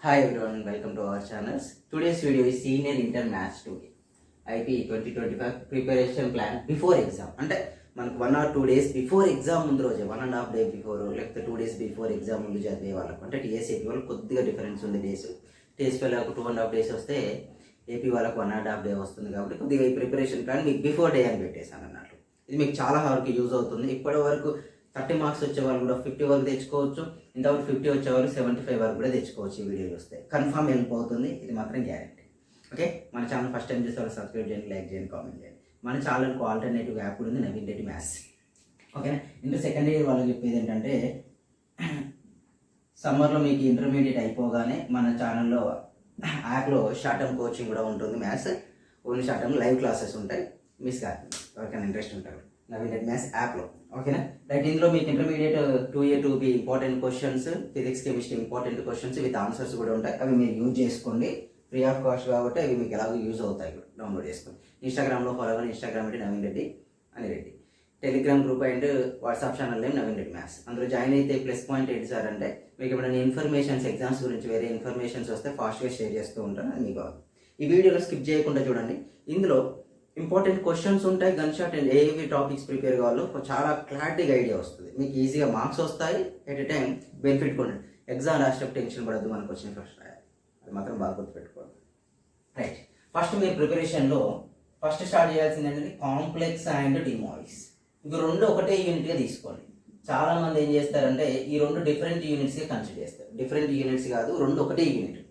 Hi everyone, welcome to our channels. Today's video is Senior Inter Maths 2 IP 2025 preparation plan before exam. అంటే మనకు 1 or 2 days before exam ముందు రోజే, 1.5 day before లేకపోతే 2 days before exam ముందు చదివే వాళ్ళకు, అంటే టీఎస్ఏపీ వాళ్ళకి కొద్దిగా డిఫరెన్స్ ఉంది డేస్. టీఎస్పీ వాళ్ళకు 2.5 days వస్తే ఏపీ వాళ్ళకు 1.5 day వస్తుంది. కాబట్టి కొద్దిగా ఈ ప్రిపరేషన్ ప్లాన్ మీకు బిఫోర్ డే అని పెట్టేశాను అన్నట్టు. ఇది మీకు చాలా వరకు యూజ్ అవుతుంది. ఇప్పటి వరకు 30 marks వచ్చే వాళ్ళు కూడా 50 వరకు తెచ్చుకోవచ్చు. ఇంతవరకు 50 వచ్చే వాళ్ళు 75 వరకు కూడా తెచ్చుకోవచ్చు. ఈ వీడియోలు వస్తే కన్ఫర్మ్ హెల్ప్ అవుతుంది, ఇది మాత్రం గ్యారెంటీ. ఓకే, మన ఛానల్ ఫస్ట్ టైం చూస్తే సబ్స్క్రైబ్ చేయండి, లైక్ చేయండి, కామెంట్ చేయండి. మన ఛానల్కు ఆల్టర్నేటివ్ యాప్ కూడా ఉంది, నవీన్ రెడ్డి మ్యాథ్స్. ఓకేనా, ఇంకా సెకండ్ ఇయర్ వాళ్ళకి చెప్పేది ఏంటంటే, సమ్మర్లో మీకు ఇంటర్మీడియట్ అయిపోగానే మన ఛానల్లో యాప్లో షార్ట్ టర్మ్ కోచింగ్ కూడా ఉంటుంది. Maths only short term live classes ఉంటాయి, మిస్ కాదు. ఎవరికైనా ఇంట్రెస్ట్ ఉంటారు నవీన్ రెడ్డి మ్యాథ్స్ యాప్లో. ఓకేనా, రైట్. ఇందులో మీకు intermediate 2A 2B important questions, physics chemistry important questions with answers కూడా ఉంటాయి. అవి మీరు యూజ్ చేసుకోండి, ఫ్రీ ఆఫ్ కాస్ట్ కాబట్టి అవి మీకు ఎలాగో యూజ్ అవుతాయి. డౌన్లోడ్ చేసుకోండి. ఇన్స్టాగ్రామ్లో ఫాలో అవ్వండి, ఇన్స్టాగ్రామ్ అంటే నవీన్ రెడ్డి అని Reddy. Telegram group and WhatsApp channel name Naveen Reddy maths. అందులో జాయిన్ అయితే ప్లస్ పాయింట్ ఏంటి సార్ అంటే, మీకు ఎప్పుడైనా ఇన్ఫర్మేషన్స్ ఎగ్జామ్స్ గురించి వేరే ఇన్ఫర్మేషన్స్ వస్తే ఫాస్ట్గా షేర్ చేస్తూ ఉంటాను. అది మీకు ఈ వీడియోలో స్కిప్ చేయకుండా చూడండి. ఇందులో ఇంపార్టెంట్ క్వశ్చన్స్ ఉంటాయి, గన్ షాట్ అండ్ ఏవి టాపిక్స్ ప్రిపేర్ కావాలో చాలా క్లారిటీగా ఐడియా వస్తుంది. మీకు ఈజీగా మార్క్స్ వస్తాయి, ఎట్ ఎ టైం బెనిఫిట్ కూడా. ఎగ్జామ్ రాసేటప్పుడు టెన్షన్ పడద్దు, మనకు వచ్చిన ఫస్ట్ రాయాలి, అది మాత్రం బాగా గుర్తుపెట్టుకోండి. రైట్, ఫస్ట్ మీరు ప్రిపరేషన్లో ఫస్ట్ స్టార్ట్ చేయాల్సింది ఏంటంటే కాంప్లెక్స్ అండ్ డిమాయిస్. ఇవి రెండు ఒకటే యూనిట్గా తీసుకోండి. చాలామంది ఏం చేస్తారంటే ఈ రెండు డిఫరెంట్ యూనిట్స్గా కన్సిడర్ చేస్తారు. డిఫరెంట్ యూనిట్స్ కాదు, రెండు ఒకటే యూనిట్.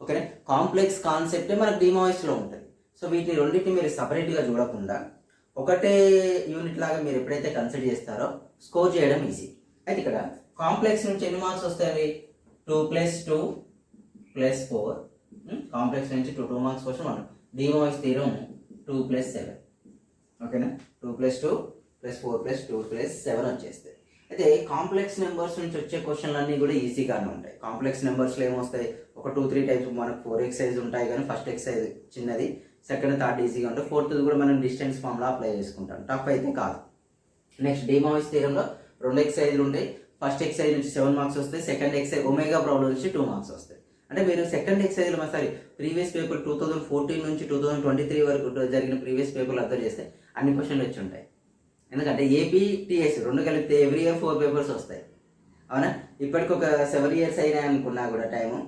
ఓకేనా, కాంప్లెక్స్ కాన్సెప్టే మనకు డిమాయిస్లో ఉంటుంది. సో వీటిని రెండింటిని మీరు సపరేట్గా చూడకుండా ఒకటే యూనిట్ లాగా మీరు ఎప్పుడైతే కన్సిడర్ చేస్తారో స్కోర్ చేయడం ఈజీ. అయితే ఇక్కడ కాంప్లెక్స్ నుంచి ఎన్ని మార్క్స్ వస్తాయి? 2 + 2 + 4. కాంప్లెక్స్ నుంచి 2 మార్క్స్ కోసం మనం డిమాయిస్ థీరం 2 + 7. ఓకేనా, 2 + 2 + 4 + 2 + 7 వచ్చేస్తాయి. అయితే కాంప్లెక్స్ నెంబర్స్ నుంచి వచ్చే క్వశ్చన్లు అన్నీ కూడా ఈజీగానే ఉంటాయి. కాంప్లెక్స్ నెంబర్స్లో ఏమొస్తాయి, ఒక 2-3 టైప్స్ మనకు 4 ఎక్సైజ్ ఉంటాయి, కానీ ఫస్ట్ ఎక్సైజ్ చిన్నది, సెకండ్ థర్డ్ ఈజీగా ఉంటుంది, ఫోర్త్ కూడా మనం డిస్టెన్స్ ఫార్ములా అప్లై చేసుకుంటాం, టఫ్ అయితే కాదు. నెక్స్ట్ డిమాయిస్ థియరంలో 2 ఎక్సైజ్లు ఉంటాయి. ఫస్ట్ ఎక్సైజ్ నుంచి 7 మార్క్స్ వస్తాయి, సెకండ్ ఎక్సైజ్ ఒమేగా ప్రాబ్లం నుంచి 2 మార్క్స్ వస్తాయి. అంటే మీరు సెకండ్ ఎక్సైజ్లో ప్రీవియస్ పేపర్ 2014 నుంచి 2023 వరకు జరిగిన ప్రీవియస్ పేపర్లు అబ్జర్వ్ చేస్తే అన్ని క్వశ్చన్లు వచ్చి ఉంటాయి. ఎందుకంటే ఏపీ టీఎస్ రెండు కలిపితే ఎవ్రీ ఇయర్ 4 పేపర్స్ వస్తాయి. అవునా, ఇప్పటికి ఒక 7 years అయినా అనుకున్నా కూడా టైము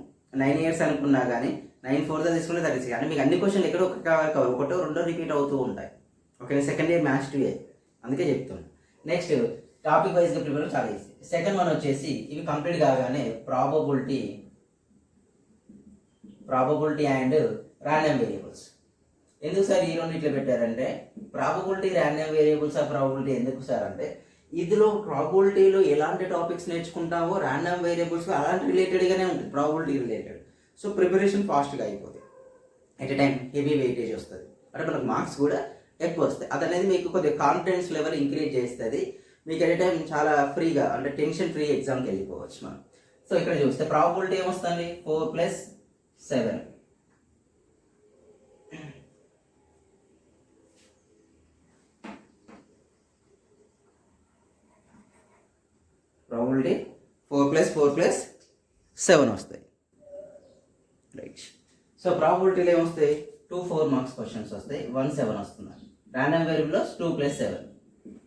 9 years అనుకున్నా కానీ 9/4 తీసుకుంటే 36. అంటే మీకు అన్ని క్వశ్చన్లు ఎక్కడో ఒకటో రెండో రిపీట్ అవుతూ ఉంటాయి. Okay, second year maths 2A అందుకే చెప్తున్నాను. నెక్స్ట్ టాపిక్ వైజ్గా ప్రిపేర్ చాలా ఈజీ. సెకండ్ వన్ వచ్చేసి ఇవి కంప్లీట్ కాగానే ప్రాబబిలిటీ అండ్ ర్యాండమ్ వేరియబుల్స్. ఎందుకు సార్ ఈ రెండు ఇట్లా పెట్టారంటే, probability random variables or probability ఎందుకు సార్ అంటే, ఇందులో ప్రాబబిలిటీలో ఎలాంటి టాపిక్స్ నేర్చుకుంటావో ర్యాండమ్ వేరియబుల్స్ అలాంటి రిలేటెడ్గానే ఉంటుంది, ప్రాబబిలిటీ రిలేటెడ్. సో ప్రిపరేషన్ ఫాస్ట్గా అయిపోతుంది, at a time heavy weightage వస్తుంది, అంటే మనకు మార్క్స్ కూడా ఎక్కువ వస్తాయి. అది అనేది మీకు కొద్దిగా కాన్ఫిడెన్స్ లెవెల్ ఇంక్రీజ్ చేస్తుంది. మీకు ఎట్ ఎ టైం చాలా ఫ్రీగా, అంటే టెన్షన్ ఫ్రీ ఎగ్జామ్కి వెళ్ళిపోవచ్చు మనం. సో ఇక్కడ చూస్తే ప్రాబబిలిటీ ఏమొస్తుంది, 4 + 7. ప్రాబబిలిటీ 4 + 4 + 7 వస్తాయి. రైట్, సో ప్రాబబిలిటీలో ఏమొస్తాయి, 2 4 మార్క్స్ క్వశ్చన్స్ వస్తాయి, 1 7 వస్తుంది. Random variables 2 + 7.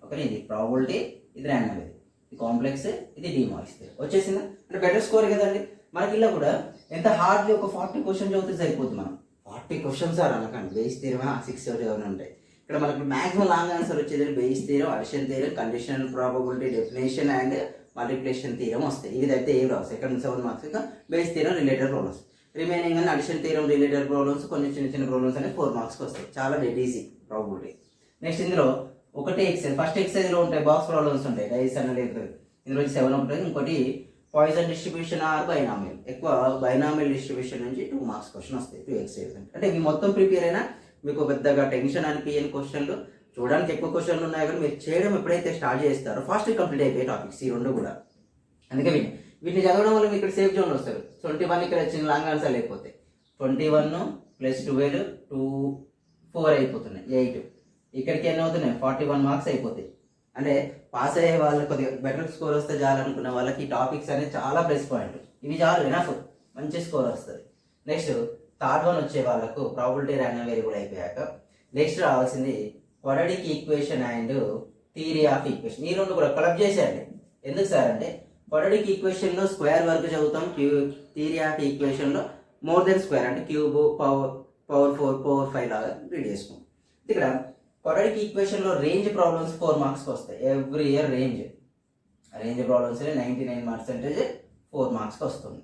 ఓకే, ఇది ప్రాబబిలిటీ, ఇది ర్యాండమ్ వేరియబుల్, ఇది కాంప్లెక్స్, ఇది డిమాయిస్ వచ్చేసిందా. అంటే బెటర్ స్కోర్ కదండి మనకి. ఇలా కూడా ఎంత హార్డ్లీ ఒక 40 క్వశ్చన్స్ చదివితే సరిపోతుంది. మనం 40 క్వశ్చన్స్ సార్ అనకండి, బేస్ థియరమా 6 7 ఉంటాయి. ఇక్కడ మనకు మాక్సిమం లాంగ్ ఆన్సర్ వచ్చేది base theorem, addition theorem, conditional probability, definition and multiplication theorem వస్తాయి. ఇవి అయితే ఏం రావు, సెకండ్ 7 మార్క్స్. ఇక base theorem related problems, remaining అని అడిషన్ థియరం రిలేటెడ్ ప్రాబ్లమ్స్, కొన్ని చిన్న ప్రాబ్లమ్స్ అనేవి 4 మార్క్స్కి వస్తాయి. చాలా డెడ్ ఈజీ ప్రాబబిలిటీ. నెక్స్ట్ ఇందులో ఒకటే ఎక్సైజ్, ఫస్ట్ ఎక్సైజ్లో ఉంటాయి బాక్స్ ప్రాబ్లమ్స్ ఉంటాయి, డైస్ అనేది ఇందులో 7 ఉంటుంది. ఇంకోటి పాయిజన్ డిస్ట్రిబ్యూషన్ ఆర్ బైనామియల్, ఎక్కువ బైనామియల్ డిస్ట్రిబ్యూషన్ నుంచి 2 మార్క్స్ క్వశ్చన్ వస్తాయి, 2 ఎక్సైజ్. అంటే ఇవి మొత్తం ప్రిపేర్ అయినా మీకు పెద్దగా టెన్షన్ అనిపించని క్వశ్చన్లు, చూడడానికి ఎక్కువ క్వశ్చన్లు ఉన్నాయి కానీ మీరు చేయడం ఎప్పుడైతే స్టార్ట్ చేస్తారో ఫాస్ట్ కంప్లీట్ అయిపోయే టాపిక్స్ ఈ రెండు కూడా. అందుకే వీటిని చదవడం వల్ల మీకు ఇక్కడ సేఫ్ జోన్ వస్తారు. 21 ఇక్కడ వచ్చిన లాంగ్ ఆన్సర్ లేకపోతే 21 + 12 2 4 అయిపోతున్నాయి, 8. ఇక్కడికి ఎన్ని అవుతున్నాయి, 41 మార్క్స్ అయిపోతాయి. అంటే పాస్ అయ్యే వాళ్ళకి కొద్దిగా బెటర్ స్కోర్ వస్తే చాలు అనుకున్న వాళ్ళకి ఈ టాపిక్స్ అనేది చాలా ప్లస్ పాయింట్. ఇవి చాలు ఎనఫ్. మంచి స్కోర్ వస్తుంది. నెక్స్ట్ థర్డ్ వన్ వచ్చే వాళ్ళకు ప్రాబిలిటీ ర్యాండమ్ వేరియబుల్ అయిపోయాక నెక్స్ట్ రావాల్సింది quadratic equation and theory of equation. ఈ రెండు కూడా కలెక్ట్ చేసేయండి. ఎందుకు సార్ అంటే క్వాడ్రాటిక్ ఈక్వేషన్లో స్క్వేర్ వరకు చదువుతాం, థియరీ ఆఫ్ ఈక్వేషన్లో మోర్ దెన్ స్క్వేర్ అంటే క్యూబ్, పవర్ 4, పవర్ 5 లాగా రీడ్ చేసుకుంటాం. ఇక్కడ క్వాడ్రాటిక్ ఈక్వేషన్లో రేంజ్ ప్రాబ్లమ్స్ 4 మార్క్స్కి వస్తాయి. ఎవ్రీ ఇయర్ రేంజ్ ప్రాబ్లమ్స్ 99% 4 మార్క్స్కి వస్తుంది.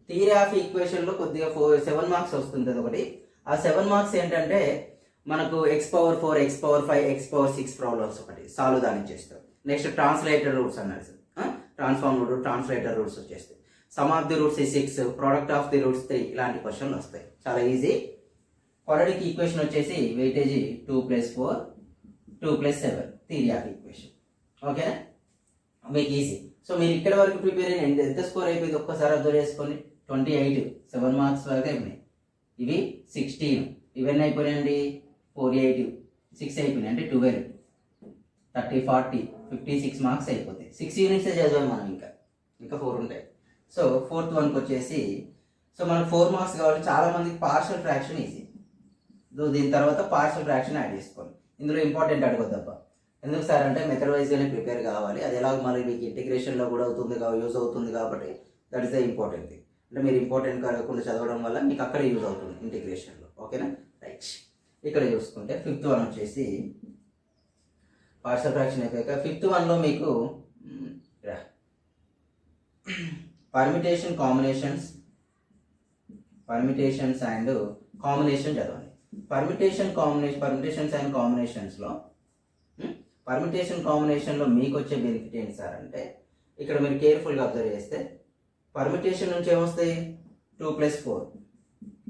థియరీ ఆఫ్ ఈక్వేషన్లో కొద్దిగా 7 మార్క్స్ వస్తుంది. ఒకటి ఆ 7 మార్క్స్ ఏంటంటే మనకు x⁴, x⁴5, x⁴6 ప్రాబ్లమ్స్ ఒకటి సాల్వ్ దానికి చేస్తారు. నెక్స్ట్ ట్రాన్స్లేటర్ రూట్స్ అన్నారు sir, transform root, translator roots వచ్చేస్తాయి. Sum of the roots 6, product of the roots 3, ఇలాంటి క్వశ్చన్లు వస్తాయి. చాలా ఈజీ. క్వాడ్రాటిక్ ఈక్వేషన్ వచ్చేసి వెయిటేజీ 2+4, 2+7 థియరీ ఆఫ్ ఈక్వేషన్. ఓకేనా, మీకు ఈజీ. సో మీరు ఇక్కడ వరకు ప్రిపేర్ అయ్యి ఎంత స్కోర్ అయిపోయింది ఒక్కసారి అబ్జర్వ్ చేసుకోండి. 28, 7 మార్క్స్ వరకు అయిపోయినాయి. ఇవి 16, ఇవన్నీ అయిపోయినాయండి. 4, 8, 6 అయిపోయినాయి అంటే 12, 30, 40, 56 మార్క్స్ అయిపోతాయి. 6 యూనిట్సే చదివాం మనం, ఇంకా 4 ఉంటాయి. సో ఫోర్త్ వన్కి వచ్చేసి సో మనకు 4 మార్క్స్ కావాలి. చాలా మందికి పార్షల్ ఫ్రాక్షన్ ఈజీ. దీని తర్వాత పార్షల్ ఫ్రాక్షన్ యాడ్ చేసుకోవాలి. ఇందులో ఇంపార్టెంట్ అడగొద్దబ్బా. ఎందుకు సార్ అంటే మెథడ్ వైజ్గానే ప్రిపేర్ కావాలి. అది ఎలాగో మళ్ళీ మీకు ఇంటిగ్రేషన్లో కూడా అవుతుంది, యూజ్ అవుతుంది కాబట్టి that is the important thing. అంటే మీరు ఇంపార్టెంట్ కాకుండా చదవడం వల్ల మీకు అక్కడ యూజ్ అవుతుంది ఇంటిగ్రేషన్లో. ఓకేనా, రైట్. ఇక్కడ చూసుకుంటే 5th వన్ వచ్చేసి పార్షల్ ఫ్రాక్షన్ అయిపోయాక 5th వన్లో మీకు పర్మిటేషన్స్ అండ్ కాంబినేషన్ చదవండి. పర్మిటేషన్స్ అండ్ కాంబినేషన్లో మీకు వచ్చే బెనిఫిట్ ఏంటి సార్ అంటే ఇక్కడ మీరు కేర్ఫుల్గా అబ్జర్వ్ చేస్తే పర్మిటేషన్ నుంచి ఏమొస్తాయి 2+4,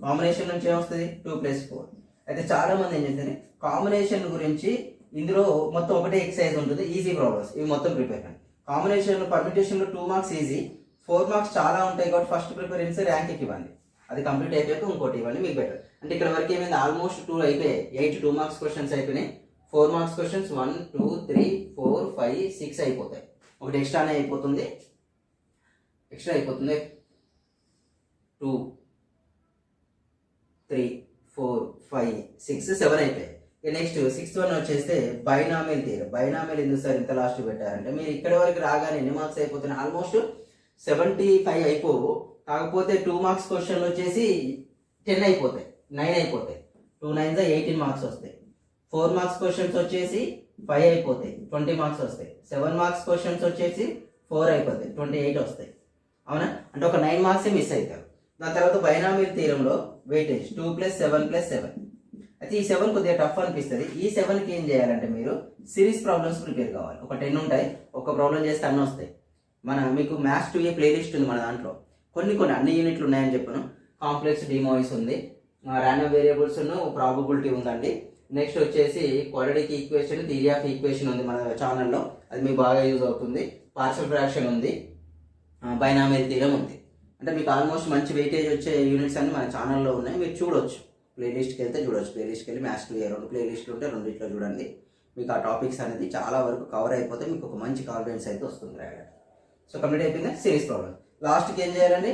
కాంబినేషన్ నుంచి ఏమొస్తుంది 2+4. అయితే చాలా మంది ఏం చేస్తారు కాంబినేషన్ గురించి ఇందులో మొత్తం ఒకటే ఎక్సైజ్ ఉంటుంది, ఈజీ ప్రాబ్లమ్స్ ఇవి మొత్తం ప్రిపేర్ కండి. పర్మిటేషన్లో 2 మార్క్స్ ఈజీ, 4 మార్క్స్ చాలా ఉంటాయి కాబట్టి ఫస్ట్ ప్రిఫరెన్స్ ర్యాంక్కి ఇవ్వండి. అది కంప్లీట్ అయిపోయాక ఇంకోటి ఇవ్వండి, మీకు బెటర్. అంటే ఇక్కడ వరకు ఏమైంది ఆల్మోస్ట్ 2 అయిపోయాయి. 8 2 మార్క్స్ క్వశ్చన్స్ అయిపోయినాయి. 4 మార్క్స్ క్వశ్చన్స్ 1 2 3 4 5 6 అయిపోతాయి. ఒకటి ఎక్స్ట్రా అయిపోతుంది 2 3 4 5 6 7 అయిపోయాయి. నెక్స్ట్ 6th వన్ వచ్చేస్తే బైనామియల్ థియరం. బైనామియల్ ఎందుకు సార్ ఇంత లాస్ట్ పెట్టారంటే మీరు ఇక్కడ వరకు రాగానే ఎన్ని మార్క్స్ అయిపోతున్నాయి, ఆల్మోస్ట్ 75 అయిపోవు. కాకపోతే 2 మార్క్స్ క్వశ్చన్లు వచ్చేసి 10 అయిపోతాయి, 9 అయిపోతాయి. 2 9s 18 మార్క్స్ వస్తాయి. 4 మార్క్స్ క్వశ్చన్స్ వచ్చేసి 5 అయిపోతాయి, 20 మార్క్స్ వస్తాయి. 7 మార్క్స్ క్వశ్చన్స్ వచ్చేసి 4 అయిపోతాయి, 28 వస్తాయి. అవునా, అంటే ఒక 9 మార్క్సే మిస్ అవుతారు. దాని తర్వాత బైనామియల్ థియరంలో వెయిటేజ్ 2+7+7. అయితే ఈ 7 కొద్దిగా టఫ్ అనిపిస్తుంది. ఈ 7కి ఏం చేయాలంటే మీరు సిరీస్ ప్రాబ్లమ్స్ ప్రిపేర్ కావాలి. ఒక 10 ఉంటాయి, ఒక ప్రాబ్లం చేస్తే అన్నీ వస్తాయి. మీకు మ్యాథ్స్ 2A ప్లేలిస్ట్ ఉంది మన దాంట్లో. కొన్ని అన్ని యూనిట్లు ఉన్నాయని చెప్పాను. కాంప్లెక్స్ డిమోయిస్ ఉంది, ర్యాండమ్ వేరియబుల్స్ ప్రాబబిలిటీ ఉందండి. నెక్స్ట్ వచ్చేసి quadratic equation, theory of equation ఉంది మన ఛానల్లో, అది మీకు బాగా యూజ్ అవుతుంది. పార్షల్ ఫ్రాక్షన్ ఉంది, బైనామియల్ థియరం ఉంది. అంటే మీకు ఆల్మోస్ట్ మంచి వెయిటేజ్ వచ్చే యూనిట్స్ అన్ని మన ఛానల్లో ఉన్నాయి, మీరు చూడొచ్చు. ప్లేలిస్ట్కి వెళ్తే చూడొచ్చు. ప్లేలిస్ట్కి వెళ్ళి మ్యాథ్స్ 2A 2 ప్లేలిస్ట్లు ఉంటే రెండిట్లో చూడండి. మీకు ఆ టాపిక్స్ అనేది చాలా వరకు కవర్ అయిపోతే మీకు ఒక మంచి కాన్ఫిడెన్స్ అయితే వస్తుంది రాయడానికి. సో కంప్లీట్ అయిపోయింది సిరీస్ ప్రాబ్లం. లాస్ట్కి ఏం చేయాలండి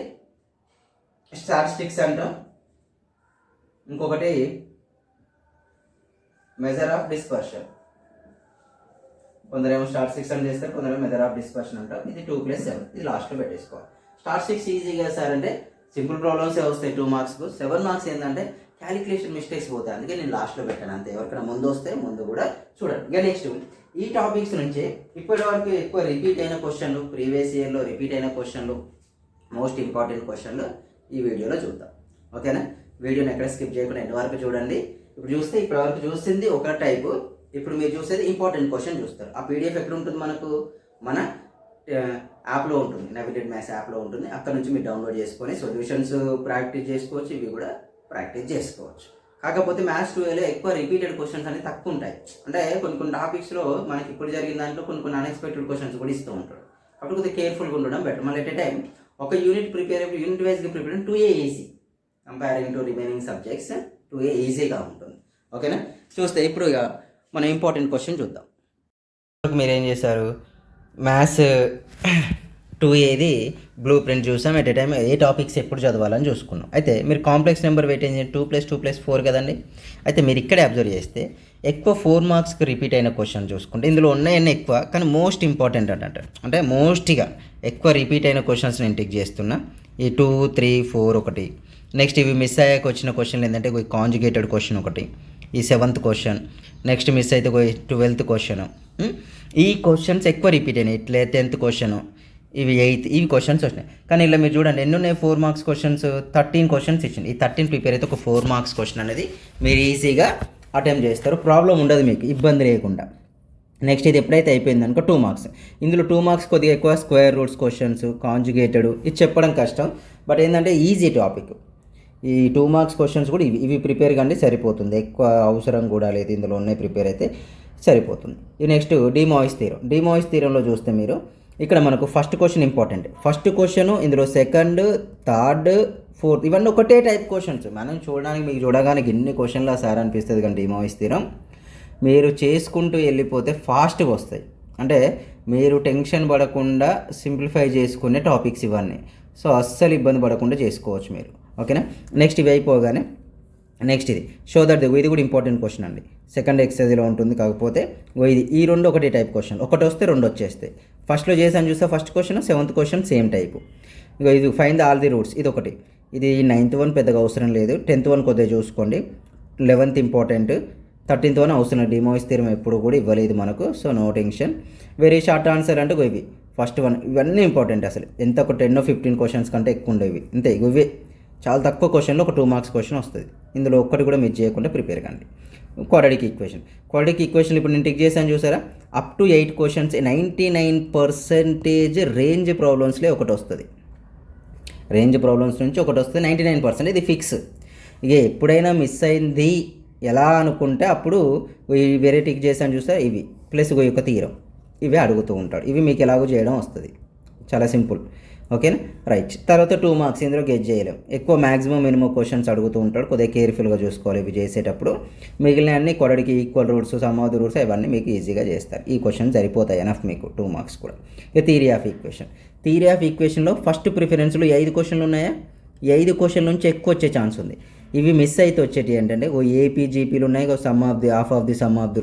స్టాటిస్టిక్స్ అంటాం. ఇంకొకటి మెజర్ ఆఫ్ డిస్పర్షన్. కొందరేమో స్టాటిస్టిక్స్ అని చేస్తారు, కొందరేమో మెజర్ ఆఫ్ డిస్పర్షన్ అంటాం. ఇది 2+7, ఇది లాస్ట్లో పెట్టేసుకోవాలి. స్టాటిస్టిక్స్ ఈజీగా సార్ అంటే సింపుల్ ప్రాబ్లమ్సే వస్తాయి 2 మార్క్స్కు. 7 మార్క్స్ ఏంటంటే క్యాలిక్యులేషన్ మిస్టేక్స్ పోతాయి, అందుకే నేను లాస్ట్లో పెట్టాను అంతే. ఎవరికైనా ముందు వస్తే ముందు కూడా చూడండి. ఇక నెక్స్ట్ ఈ టాపిక్స్ నుంచి ఇప్పటి వరకు ఎక్కువ రిపీట్ అయిన క్వశ్చన్లు, ప్రీవియస్ ఇయర్లో రిపీట్ అయిన క్వశ్చన్లు, మోస్ట్ ఇంపార్టెంట్ క్వశ్చన్లు ఈ వీడియోలో చూద్దాం. ఓకేనా, వీడియోని ఎక్కడ స్కిప్ చేయకుండా ఎండ్ వరకు చూడండి. ఇప్పుడు చూస్తే ఇప్పటి వరకు చూసింది ఒక టైపు, ఇప్పుడు మీరు చూసేది ఇంపార్టెంట్ క్వశ్చన్ చూస్తారు. ఆ పీడిఎఫ్ ఎక్కడ ఉంటుంది మనకు, మన యాప్లో ఉంటుంది, నావిగేట్ మ్యాథ్స్ యాప్లో ఉంటుంది. అక్కడ నుంచి మీరు డౌన్లోడ్ చేసుకొని సొల్యూషన్స్ ప్రాక్టీస్ చేసుకోవచ్చు, ఇవి కూడా ప్రాక్టీస్ చేసుకోవచ్చు. కాకపోతే మ్యాథ్స్ 2Aలో ఎక్కువ రిపీటెడ్ క్వశ్చన్స్ అనేవి తక్కువ ఉంటాయి. అంటే కొన్ని టాపిక్స్లో మనకి ఇప్పుడు జరిగిన దాంట్లో కొన్ని అన్ఎక్స్పెక్టెడ్ క్వశ్చన్స్ కూడా ఇస్తూ ఉంటాడు. అప్పుడు కొద్దిగా కేర్ఫుల్గా ఉండడం బెటర్. మళ్ళీ ఎట్ ఏ టైం ఒక యూనిట్ ప్రిపేర్ అయిపోయి యూనిట్ వైజ్గా prepare 2A easy comparing to remaining subjects. 2A ఈజీగా ఉంటుంది. ఓకేనా, చూస్తే ఇప్పుడు ఇక మనం ఇంపార్టెంట్ క్వశ్చన్ చూద్దాం. మీరు ఏం చేశారు, 2A బ్లూ ప్రింట్ చూసాం. At a time A topics ఎప్పుడు చదవాలని చూసుకున్నాం. అయితే మీరు కాంప్లెక్స్ నెంబర్ వెయిటేజ్ 2+2+4 కదండి. అయితే మీరు ఇక్కడే అబ్జర్వ్ చేస్తే ఎక్కువ 4 మార్క్స్కి రిపీట్ అయిన క్వశ్చన్ చూసుకుంటే ఇందులో ఉన్నాయన్నీ ఎక్కువ, కానీ మోస్ట్ ఇంపార్టెంట్ అంటే మోస్ట్గా ఎక్కువ రిపీట్ అయిన క్వశ్చన్స్ నేను టిక్ చేస్తున్నా. ఈ 2, 3, 4 ఒకటి. నెక్స్ట్ ఇవి మిస్ అయ్యాక వచ్చిన క్వశ్చన్లు ఏంటంటే కాంజుగేటెడ్ క్వశ్చన్ ఒకటి, ఈ 7th క్వశ్చన్. నెక్స్ట్ మిస్ అయితే 12th క్వశ్చన్. ఈ క్వశ్చన్స్ ఎక్కువ రిపీట్ అయినాయి. ఇట్లే 10th క్వశ్చన్, ఇవి 8th, ఇవి క్వశ్చన్స్ వచ్చినాయి. కానీ ఇలా మీరు చూడండి ఎన్ని ఉన్నాయి, 4 మార్క్స్ క్వశ్చన్స్, 13 క్వశ్చన్స్ ఇచ్చింది. ఈ 13 ప్రిపేర్ అయితే ఒక 4 మార్క్స్ క్వశ్చన్ అనేది మీరు ఈజీగా అటెంప్ట్ చేస్తారు. ప్రాబ్లం ఉండదు, మీకు ఇబ్బంది లేకుండా. నెక్స్ట్ ఇది ఎప్పుడైతే అయిపోయింది అనుకో 2 మార్క్స్. ఇందులో 2 మార్క్స్ కొద్దిగా ఎక్కువ స్క్వేర్ రూట్స్ క్వశ్చన్స్, కాంజుగేటెడ్, ఇది చెప్పడం కష్టం. బట్ ఏంటంటే ఈజీ టాపిక్. ఈ 2 మార్క్స్ క్వశ్చన్స్ కూడా ఇవి ప్రిపేర్ కానీ సరిపోతుంది, ఎక్కువ అవసరం కూడా లేదు. ఇందులో ఉన్నాయి ప్రిపేర్ అయితే సరిపోతుంది. ఈ నెక్స్ట్ డిమాయిస్ థీరంలో చూస్తే మీరు ఇక్కడ మనకు first question important. First question ఇందులో సెకండ్, థర్డ్, ఫోర్త్ ఇవన్నీ ఒకటే టైప్ క్వశ్చన్స్. మనం చూడడానికి మీకు చూడగానే ఎన్ని క్వశ్చన్లు సార్ అనిపిస్తుంది, కానీ డిమాయిస్ థీరం మీరు చేసుకుంటూ వెళ్ళిపోతే ఫాస్ట్గా వస్తాయి. అంటే మీరు టెన్షన్ పడకుండా సింప్లిఫై చేసుకునే టాపిక్స్ ఇవన్నీ. సో అస్సలు ఇబ్బంది పడకుండా చేసుకోవచ్చు మీరు. ఓకేనా. నెక్స్ట్ ఇవి అయిపోగానే నెక్స్ట్ ఇది షో దట్ ఇది కూడా ఇంపార్టెంట్ క్వశ్చన్ అండి. సెకండ్ ఎక్సర్సైజ్లో ఉంటుంది. కాకపోతే ఈ రెండు ఒకటే టైప్ క్వశ్చన్, ఒకటి వస్తే రెండు వచ్చేస్తాయి. ఫస్ట్లో చేసాను చూస్తే first question, 7th question same type. ఇది ఫైండ్ ఆల్ ది రూట్స్, ఇది ఒకటి. ఇది 9th వన్ పెద్దగా అవసరం లేదు, 10th వన్ కొద్దిగా చూసుకోండి. 11th ఇంపార్టెంట్, 13th వన్ అవసరం. డిమాయిస్ థీరం ఎప్పుడు కూడా ఇవ్వలేదు మనకు, so no tension. Very short answer అంటే ఇవి ఫస్ట్ వన్. ఇవన్నీ ఇంపార్టెంట్. అసలు ఎంత ఒక 10-15 క్వశ్చన్స్ కంటే ఎక్కువ ఉండేవి అంతే. ఇవే చాలా తక్కువ క్వశ్చన్లో ఒక 2 మార్క్స్ క్వశ్చన్ వస్తుంది. ఇందులో ఒక్కటి కూడా మిస్ చేయకుండా ప్రిపేర్ కండి. క్వాడ్రాటిక్ ఈక్వేషన్ ఇప్పుడు నేను టిక్ చేశాను చూసారా, అప్ టు 8 క్వశ్చన్స్ 99% రేంజ్ ప్రాబ్లమ్స్లో ఒకటి వస్తుంది. రేంజ్ ప్రాబ్లమ్స్ నుంచి ఒకటి వస్తుంది, 99% ఇది ఫిక్స్. ఇక ఎప్పుడైనా మిస్ అయింది ఎలా అనుకుంటే అప్పుడు వేరే టిక్ చేశాను చూసారా, ఇవి ప్లస్ యొక్క తీరం, ఇవి అడుగుతూ ఉంటాడు. ఇవి మీకు ఎలాగో చేయడం వస్తుంది, చాలా సింపుల్. ఓకేనా, రైట్. తర్వాత 2 మార్క్స్ ఇందులో గెట్ చేయలేం. ఎక్కువ మ్యాక్సిమం మినిమం క్వశ్చన్స్ అడుగుతూ ఉంటాడు, కొద్దిగా కేర్ఫుల్గా చూసుకోవాలి ఇవి చేసేటప్పుడు. మిగిలిన అన్ని కొరడికి equal roots, sum of the roots అవన్నీ మీకు ఈజీగా చేస్తారు. ఈ క్వశ్చన్ సరిపోతాయి ఎనఫ్ మీకు 2 మార్క్స్ కూడా. ఇక థియరీ ఆఫ్ ఈక్వేషన్లో ఫస్ట్ ప్రిఫరెన్స్లో 5 క్వశ్చన్లు ఉన్నాయా, ఈ 5 క్వశ్చన్ నుంచి ఎక్కువ వచ్చే ఛాన్స్ ఉంది. ఇవి మిస్ అయితే వచ్చేటి ఏంటంటే ఏపీ జీపీలు ఉన్నాయి, sum of the half of the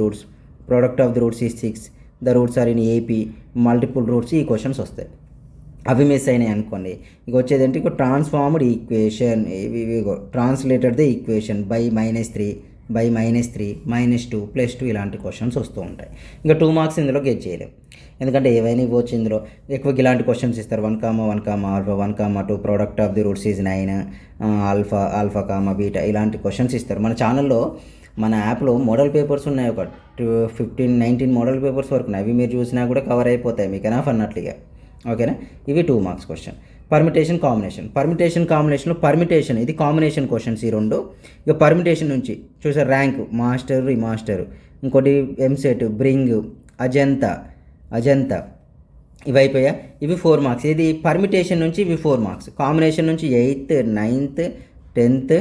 roots, product of the roots is 6, the roots are in AP, multiple roots, ఈ క్వశ్చన్స్ వస్తాయి. అవి మిస్ అయినాయి అనుకోండి, ఇక వచ్చేది ఏంటి, ఇక transformed equation, translated the equation by -3 -2 +2 ఇలాంటి క్వశ్చన్స్ వస్తూ ఉంటాయి. ఇంకా 2 మార్క్స్ ఇందులో గెట్ చేయలేం, ఎందుకంటే ఏవైనా ఇవ్వచ్చు. ఇందులో ఎక్కువ ఇలాంటి క్వశ్చన్స్ ఇస్తారు. 1, 1, 2 product of the roots is 9, alpha, beta ఇలాంటి క్వశ్చన్స్ ఇస్తారు. మన ఛానల్లో మన యాప్లో మోడల్ పేపర్స్ ఉన్నాయి, ఒక 15-19 మోడల్ పేపర్స్ వరకు ఉన్నాయి. అవి మీరు చూసినా కూడా కవర్ అయిపోతాయి మీకు ఎనఫ్ అన్నట్లుగా. ఓకేనా, ఇవి 2 మార్క్స్ క్వశ్చన్. పర్మిటేషన్ కాంబినేషన్లో పర్మిటేషన్ ఇది కాంబినేషన్ క్వశ్చన్స్ ఈ రెండు. ఇక పర్మిటేషన్ నుంచి చూసారు, ర్యాంక్, మాస్టర్, రిమాస్టర్, ఇంకోటి ఎంసెట్, బ్రింగ్, అజంతా ఇవి అయిపోయా. ఇవి 4 మార్క్స్. ఇది పర్మిటేషన్ నుంచి ఇవి 4 మార్క్స్. కాంబినేషన్ నుంచి 8th, 9th, 10th,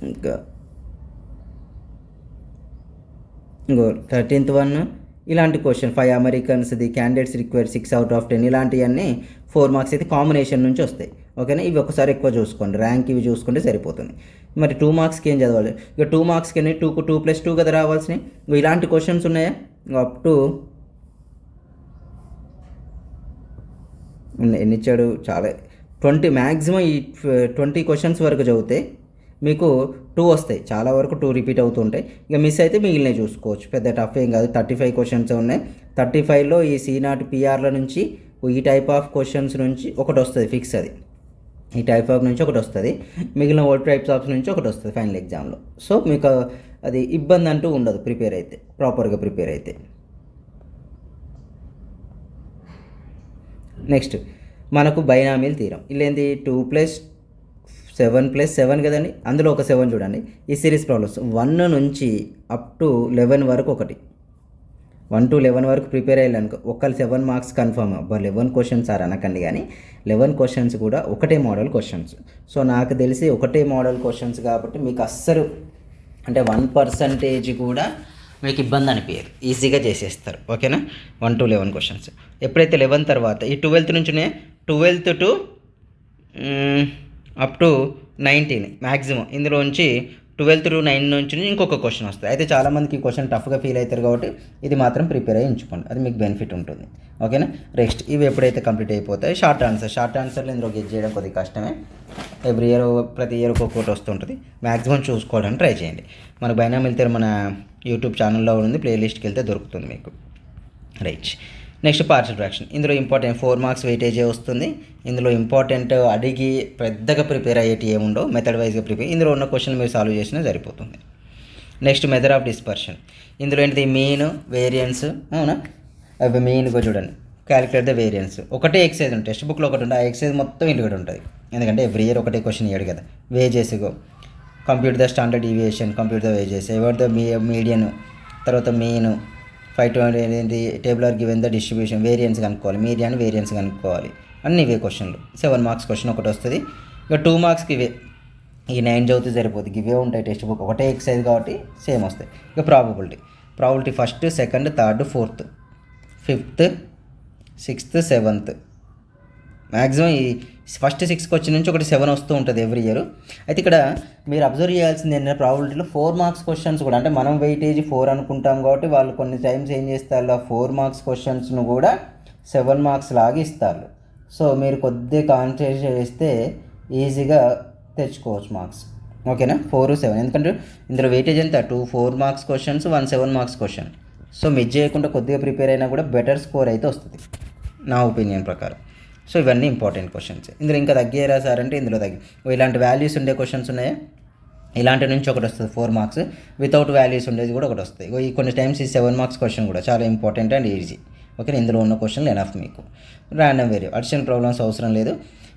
ఇంకా 13th వన్ ఇలాంటి question. 5 Americans the candidates require 6 out of 10 ఇలాంటివన్నీ 4 మార్క్స్ అయితే కాంబినేషన్ నుంచి వస్తాయి. ఓకేనా, ఇవి ఒకసారి ఎక్కువ చూసుకోండి, ర్యాంక్ ఇవి చూసుకుంటే సరిపోతుంది. మరి 2 మార్క్స్కి ఏం చదవాలి, ఇక 2 మార్క్స్కి 2కు 2+2 కదా రావాల్సినవి. ఇలాంటి క్వశ్చన్స్ ఉన్నాయా, అప్ టు ఎన్ని ఇచ్చాడు, చాలా 20 మ్యాక్సిమం. ఈ 20 క్వశ్చన్స్ వరకు చదివితే మీకు 2 వస్తాయి, చాలా వరకు 2 రిపీట్ అవుతుంటాయి. ఇక మిస్ అయితే మిగిలినవి చూసుకోవచ్చు, పెద్ద టఫ్ ఏం కాదు. 35 క్వశ్చన్స్ ఉన్నాయి. 35లో ఈ C0 PRల నుంచి ఈ టైప్ ఆఫ్ క్వశ్చన్స్ నుంచి ఒకటి వస్తుంది ఫిక్స్. అది ఈ టైప్ ఆఫ్ నుంచి ఒకటి వస్తుంది, మిగిలిన ఓల్డ్ టైప్స్ ఆఫ్ నుంచి ఒకటి వస్తుంది ఫైనల్ ఎగ్జామ్లో. సో మీకు అది ఇబ్బంది అంటూ ఉండదు ప్రిపేర్ అయితే, ప్రాపర్గా ప్రిపేర్ అయితే. నెక్స్ట్ మనకు బైనామిల్ తీరం. ఇల్లేంది 2+7+7 కదండి, అందులో ఒక 7 చూడండి. ఈ సిరీస్ ప్రాబ్లమ్స్ 1 నుంచి అప్ టు 11 వరకు ఒకటి, 1 to 11 వరకు ప్రిపేర్ అయ్యాలనుకో ఒకళ్ళు 7 మార్క్స్ కన్ఫర్మ్. 11 క్వశ్చన్స్ సార్ అనకండి, కానీ 11 క్వశ్చన్స్ కూడా ఒకటే మోడల్ క్వశ్చన్స్. సో నాకు తెలిసి ఒకటే మోడల్ క్వశ్చన్స్ కాబట్టి మీకు అస్సలు అంటే 1% కూడా మీకు ఇబ్బంది అనిపించదు, ఈజీగా చేసేస్తారు. ఓకేనా, 1 to 11 క్వశ్చన్స్. ఎప్పుడైతే 11 తర్వాత ఈ 12th నుంచినే 12th to up to 19 maximum, ఇందులోంచి 12th to 9 నుంచి ఇంకొక క్వశ్చన్ వస్తుంది. అయితే చాలామందికి ఈ క్వశ్చన్ టఫ్గా ఫీల్ అవుతారు కాబట్టి ఇది మాత్రం ప్రిపేర్ అయ్యి ఉంచుకోండి, అది మీకు బెనిఫిట్ ఉంటుంది. ఓకేనా, నెక్స్ట్ ఇవి ఎప్పుడైతే కంప్లీట్ అయిపోతాయి షార్ట్ ఆన్సర్లు ఇందులో గెట్ చేయడం కొద్దిగా కష్టమే. ఎవ్రీ ఇయర్ ప్రతి ఇయర్ ఒక్కొక్కటి వస్తుంటుంది, మ్యాక్సిమం చూసుకోవడానికి ట్రై చేయండి. మనకు బైనామీల థియరమ్ మన యూట్యూబ్ ఛానల్లో ఉంది, ప్లేలిస్ట్కి వెళ్తే దొరుకుతుంది మీకు. Right, next partial fraction. ఇందులో ఇంపార్టెంట్ 4 మార్క్స్ వెయిటేజే వస్తుంది. ఇందులో ఇంపార్టెంట్ అడిగి పెద్దగా ప్రిపేర్ అయ్యేటి ఏముండవు, మెథడ్ వైజ్గా ప్రిపేర్, ఇందులో ఉన్న క్వశ్చన్ మీరు సాల్వ్ చేసినా సరిపోతుంది. Next method of dispersion. ఇందులో ఏంటిది మీన్, వేరియన్స్, అవునా, అవి మెయిన్గా చూడండి. Calculate the variance. ఒకటే ఎక్సైజ్ ఉంటుంది, టెక్స్ట్ బుక్లో ఒకటి ఉంటుంది, ఆ ఎక్సైజ్ మొత్తం ఇంటి కూడా ఉంటుంది, ఎందుకంటే ఎవ్రీ ఇయర్ ఒకటే క్వశ్చన్ ఇయ్యాడు కదా. వేజెస్గో compute the standard deviation, compute the wages, ever the median, తర్వాత మీన్, 5 ఏంటి table are given the distribution, variance కనుక్కోవాలి, మీడియన్ వేరియన్స్ కనుక్కోవాలి, అన్ని ఇవే క్వశ్చన్లు. 7 మార్క్స్ క్వశ్చన్ ఒకటి వస్తుంది. ఇక 2 మార్క్స్కి ఇవే, ఈ 9 చదివితే సరిపోతుంది, ఇవే ఉంటాయి టెక్స్ట్ బుక్, ఒకటే ఎక్సైజ్ కాబట్టి సేమ్ వస్తాయి. ఇక probability first, second, third, fourth, fifth, 6th, 7th, maximum ఈ ఫస్ట్ 6 క్వశ్చన్ నుంచి ఒకటి 7 వస్తూ ఉంటుంది ఎవ్రీ ఇయర్. అయితే ఇక్కడ మీరు అబ్జర్వ్ చేయాల్సింది ఏంటంటే ప్రాబిలిటీలో 4 మార్క్స్ క్వశ్చన్స్ కూడా, అంటే మనం వెయిటేజ్ 4 అనుకుంటాం కాబట్టి వాళ్ళు కొన్ని టైమ్స్ ఏం చేస్తారు, 4 మార్క్స్ క్వశ్చన్స్ను కూడా 7 మార్క్స్ లాగా ఇస్తారు. సో మీరు కొద్దిగా కాన్సన్ట్రేట్ చేస్తే ఈజీగా తెచ్చుకోవచ్చు మార్క్స్. ఓకేనా, 4, 7, ఎందుకంటే ఇందులో వెయిటేజ్ ఎంత, 2 4 marks questions, 1 7 marks question. So miss చేయకుండా కొద్దిగా ప్రిపేర్ అయినా కూడా బెటర్ స్కోర్ అయితే వస్తుంది నా ఒపీనియన్ ప్రకారం. సో ఇవన్నీ ఇంపార్టెంట్ క్వశ్చన్స్. ఇందులో ఇంకా తగ్గేరా సార్ అంటే ఇందులో ఇలాంటి వాల్యూస్ ఉండే క్వశ్చన్స్ ఉన్నాయా, ఇలాంటి నుంచి ఒకటి వస్తుంది 4 మార్క్స్, వితౌట్ వాల్యూస్ ఉండేది కూడా ఒకటి వస్తాయి. ఈ కొన్ని టైమ్స్ ఈ 7 మార్క్స్ క్వశ్చన్ కూడా చాలా ఇంపార్టెంట్ అండ్ ఈజీ. ఓకే, ఇందులో ఉన్న క్వశ్చన్లు ఎనఫ్ మీకు. ర్యాండమ్ వేరియబుల్, అడిషనల్ ప్రాబ్లమ్స్ అవసరం లేదు.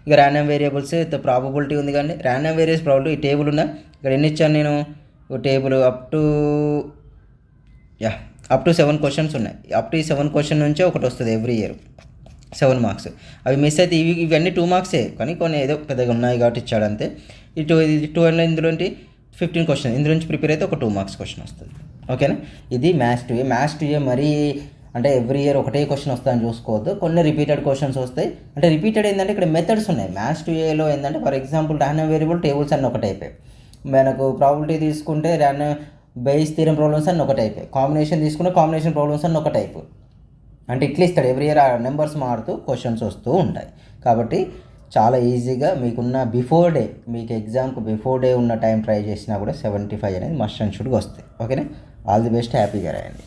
ఇక ర్యాండమ్ వేరియబుల్స్ ప్రాబబిలిటీ ఉంది కానీ ర్యాండమ్ వేరియబుల్స్ ప్రాబిలిటీ, ఈ టేబుల్ ఉందా, ఇక్కడ ఎన్ని ఇచ్చాను నేను, టేబుల్ అప్ టు 7 క్వశ్చన్స్ ఉన్నాయి. అప్ టు ఈ 7 క్వశ్చన్ నుంచే ఒకటి వస్తుంది ఎవ్రీ ఇయర్ 7 మార్క్స్. అవి మిస్ అయితే ఇవన్నీ 2 మార్క్సే, కానీ కొన్ని ఏదో పెద్దగా ఉన్నాయి కాబట్టి ఇచ్చాడు అంతే. ఈ 2 ఇందులో 15 క్వశ్చన్, ఇందులో నుంచి ప్రిపేర్ అయితే ఒక 2 మార్క్స్ క్వశ్చన్ వస్తుంది. ఓకేనా, ఇది మ్యాథ్స్ 2A మరీ అంటే ఎవ్రీ ఇయర్ ఒకటే క్వశ్చన్ వస్తుందని చూసుకోవద్దు, కొన్ని రిపీటెడ్ క్వశ్చన్స్ వస్తాయి. అంటే రిపీటెడ్ ఏంటంటే ఇక్కడ మెథడ్స్ ఉన్నాయి. మ్యాథ్స్ 2Aలో ఏంటంటే for example random variable tables అన్నీ ఒకటే అయిపోయాయి. మనకు ప్రాబిలిటీ తీసుకుంటే ర్యాండమ్ బేస్ థియరమ్ ప్రాబ్లమ్స్ అన్నీ ఒకటే అయిపోయాయి. కాంబినేషన్ తీసుకుంటే కాంబినేషన్ ప్రాబ్లమ్స్ అన్నీ ఒక టైపు. అంటే ఇట్లా ఇస్తాడు ఎవ్రీ ఇయర్, ఆ నెంబర్స్ మారుతూ క్వశ్చన్స్ వస్తూ ఉంటాయి. కాబట్టి చాలా ఈజీగా మీకున్న బిఫోర్ డే, మీకు ఎగ్జామ్కి బిఫోర్ డే ఉన్న టైం ట్రై చేసినా కూడా 75 అనేది మస్ట్ అండ్ షుడ్గా వస్తాయి. ఓకేనా, ఆల్ ది బెస్ట్, హ్యాపీగా రాయండి.